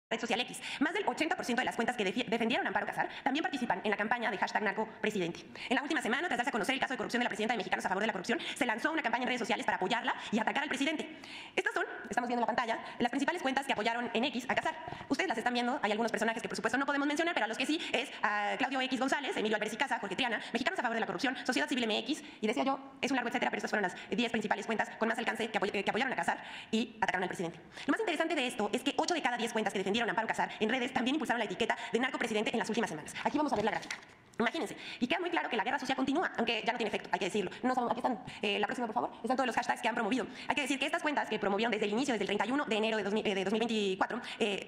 red social X. Más del 80% de las cuentas que defendieron a Amparo Casar también participan en la campaña de #narcopresidente. En la última semana, tras darse a conocer el caso de corrupción de la presidenta de Mexicanos a favor de la corrupción, se lanzó una campaña en redes sociales para apoyarla y atacar al presidente. Estas son, estamos viendo en la pantalla, las principales cuentas que apoyaron en X a Casar. Ustedes las están viendo, hay algunos personajes que por supuesto no podemos mencionar, pero a los que sí es a Claudio X González, Emilio Álvarez y Casa, Jorge Triana, Mexicanos a favor de la corrupción, Sociedad Civil MX, y decía yo, es un largo etcétera, pero estas fueron las 10 principales cuentas con más alcance que apoyaron a Casar y atacaron al presidente. Lo más interesante de esto es que 8 de cada 10 cuentas que defendieron a Amparo Casar en redes también impulsaron la etiqueta de narcopresidente en las últimas semanas. Aquí vamos a ver la gráfica. Imagínense, y queda muy claro que la guerra sucia continúa, aunque ya no tiene efecto, hay que decirlo. No son, aquí están, la próxima por favor, están todos los hashtags que han promovido. Hay que decir que estas cuentas que promovieron desde el inicio, desde el 31 de enero de 2024,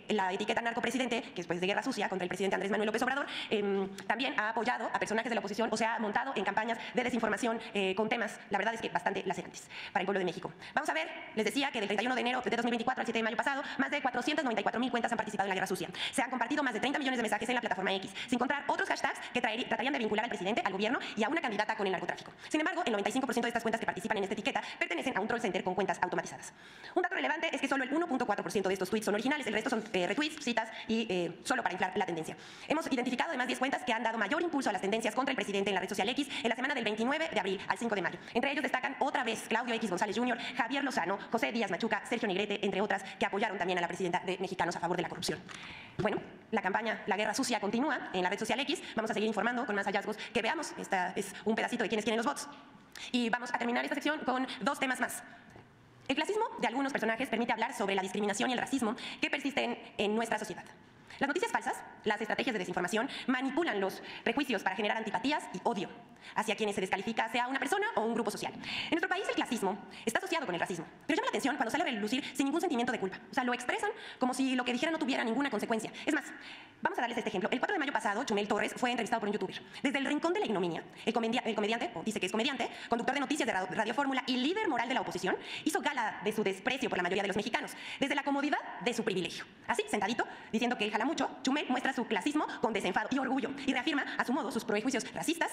la etiqueta narcopresidente, que es pues de guerra sucia contra el presidente Andrés Manuel López Obrador, también ha apoyado a personajes de la oposición o se ha montado en campañas de desinformación con temas, la verdad es que bastante lacerantes para el pueblo de México. Vamos a ver, les decía que del 31 de enero de 2024 al 7 de mayo pasado, más de 494,000 cuentas han participado en la guerra sucia. Se han compartido más de 30 millones de mensajes en la plataforma X, sin encontrar otros hashtags que tratarían de vincular al presidente, al gobierno y a una candidata con el narcotráfico. Sin embargo, el 95% de estas cuentas que participan en esta etiqueta pertenecen a un troll center con cuentas automatizadas. Un dato relevante es que solo el 1.4% de estos tweets son originales, el resto son retweets, citas y solo para inflar la tendencia. Hemos identificado además 10 cuentas que han dado mayor impulso a las tendencias contra el presidente en la red social X en la semana del 29 de abril al 5 de mayo. Entre ellos destacan otra vez Claudio X González Jr., Javier Lozano, José Díaz Machuca, Sergio Negrete, entre otras, que apoyaron también a la presidenta de Mexicanos a favor de la corrupción. Bueno, la campaña La Guerra Sucia continúa en la red social X. Vamos a seguir informando con más hallazgos que veamos. Esta es un pedacito de quienes quieren los bots. Y vamos a terminar esta sección con 2 temas más. El clasismo de algunos personajes permite hablar sobre la discriminación y el racismo que persisten en nuestra sociedad. Las noticias falsas, las estrategias de desinformación, manipulan los prejuicios para generar antipatías y odio hacia quienes se descalifica, sea una persona o un grupo social. En nuestro país el clasismo está asociado con el racismo, pero llama la atención cuando sale a relucir sin ningún sentimiento de culpa. O sea, lo expresan como si lo que dijeran no tuviera ninguna consecuencia. Es más, vamos a darles este ejemplo. El 4 de mayo pasado, Chumel Torres fue entrevistado por un youtuber. Desde el rincón de la ignominia, el comediante, o dice que es comediante, conductor de noticias de Radio Fórmula y líder moral de la oposición, hizo gala de su desprecio por la mayoría de los mexicanos, desde la comodidad de su privilegio. Así, sentadito, diciendo que él jala mucho, Chumel muestra su clasismo con desenfado y orgullo y reafirma a su modo sus prejuicios racistas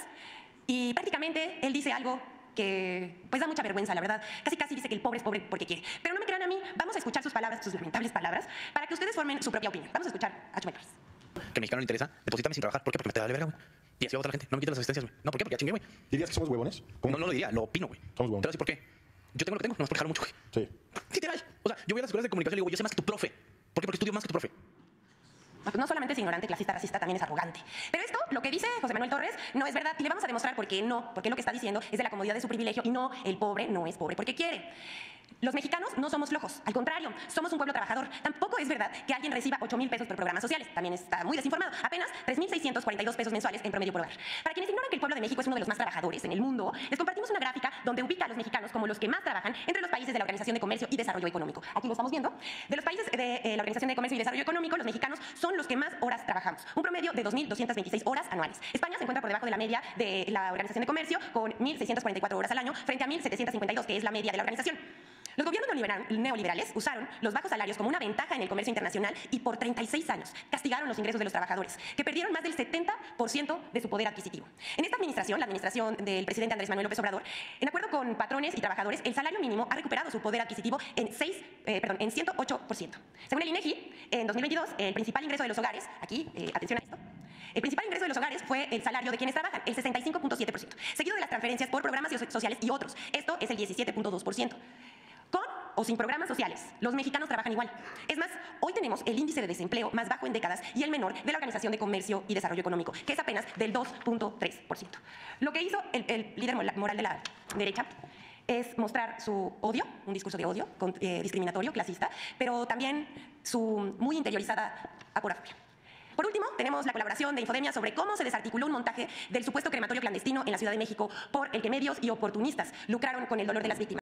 y prácticamente él dice algo que pues da mucha vergüenza, la verdad. Casi dice que el pobre es pobre porque quiere. Pero no me crean a mí, vamos a escuchar sus palabras, sus lamentables palabras, para que ustedes formen su propia opinión. Vamos a escuchar a Chumel Torres. Que al mexicano le interesa, deposítame sin trabajar. ¿Por qué? Porque me te da de verga, güey. Y así va otra gente. No me quites las asistencias, güey. No, ¿por qué? Porque ya chingué, güey. ¿Dirías que somos huevones? No lo diría, lo opino, güey. Somos huevones. Te voy a decir por qué. Yo tengo lo que tengo, no es por dejar mucho, güey. Sí. Literal. O sea, yo voy a las escuelas de comunicación y le digo, yo sé más que tu profe. ¿Por qué? Porque estudio más que tu profe. Pues no solamente es ignorante, clasista, racista, también es arrogante. Pero esto, lo que dice José Manuel Torres, no es verdad y le vamos a demostrar por qué no, porque lo que está diciendo es de la comodidad de su privilegio y no, el pobre no es pobre porque quiere. Los mexicanos no somos flojos, al contrario, somos un pueblo trabajador. Tampoco es verdad que alguien reciba 8,000 pesos por programas sociales, también está muy desinformado. Apenas 3,642 pesos mensuales en promedio por hogar. Para quienes ignoran que el pueblo de México es uno de los más trabajadores en el mundo, les compartimos una gráfica donde ubica a los mexicanos como los que más trabajan entre los países de la Organización de Comercio y Desarrollo Económico. Aquí lo estamos viendo. De los países de la Organización de Comercio y Desarrollo Económico, los mexicanos son los que más horas trabajamos, un promedio de 2,226 horas anuales. España se encuentra por debajo de la media de la Organización de Comercio con 1,644 horas al año frente a 1,752, que es la media de la organización. Los gobiernos neoliberales usaron los bajos salarios como una ventaja en el comercio internacional y por 36 años castigaron los ingresos de los trabajadores, que perdieron más del 70% de su poder adquisitivo. En esta administración, la administración del presidente Andrés Manuel López Obrador, en acuerdo con patrones y trabajadores, el salario mínimo ha recuperado su poder adquisitivo en 108%. Según el INEGI, en 2022, el principal ingreso de los hogares, aquí, atención a esto, el principal ingreso de los hogares fue el salario de quienes trabajan, el 65.7%, seguido de las transferencias por programas sociales y otros. Esto es el 17.2%. Con o sin programas sociales, los mexicanos trabajan igual. Es más, hoy tenemos el índice de desempleo más bajo en décadas y el menor de la Organización de Comercio y Desarrollo Económico, que es apenas del 2.3%. Lo que hizo el líder moral de la derecha es mostrar su odio, un discurso de odio discriminatorio, clasista, pero también su muy interiorizada agorafobia. Por último, tenemos la colaboración de Infodemia sobre cómo se desarticuló un montaje del supuesto crematorio clandestino en la Ciudad de México por el que medios y oportunistas lucraron con el dolor de las víctimas.